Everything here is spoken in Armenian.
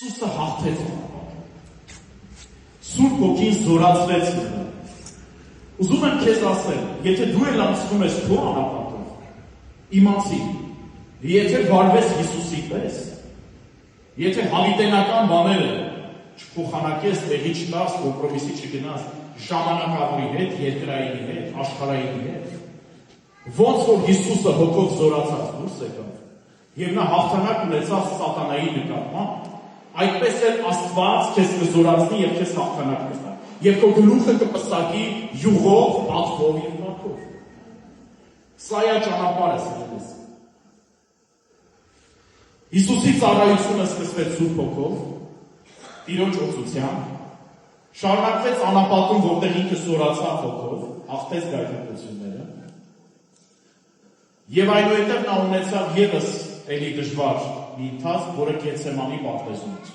Հիսուսը հաղթեց անապատը։ Սուրբ Հոգին զորացրեց նրան։ Ուզում եմ քեզ ասել, եթե դու էլ անցնում ես քո անապատով, իմացիր, եթե վարվես Հիսուսի պես, եթե հավիտենական բաները չփոխանակես, տեղի չտաս, կոմպրոմիսի չգնաս, ժամանակավորի հետ, երկրայինի հետ, աշխարհայինի հետ, ոնց որ Հիսուսը հոգով զորացած դուրս եկավ, եւ նա հաղթանակ ունեցավ սատանայի նկատմամբ, այդպես էլ Աստված քեզ կզորացնի եւ քեզ հաղթանակ կտա։ Եվ քո գլուխը կպսակի յուղով, ածով եւ մաքրով։ Սա է ճանապարհը, սիրելիս։ Հիսուսի ծառայությունը սկսվեց Սուրբ Հոգով, Տիրոջ օծությամբ, շարունակվեց անապատում, որտեղ ինքը զորացավ Հոգով, հաղթեց գայթակղությունները, եւ այնուհետեւ նա ունեցավ եւս էլի դժվար մի ընթացք, որը Գեթսեմանի պարտեզում էր։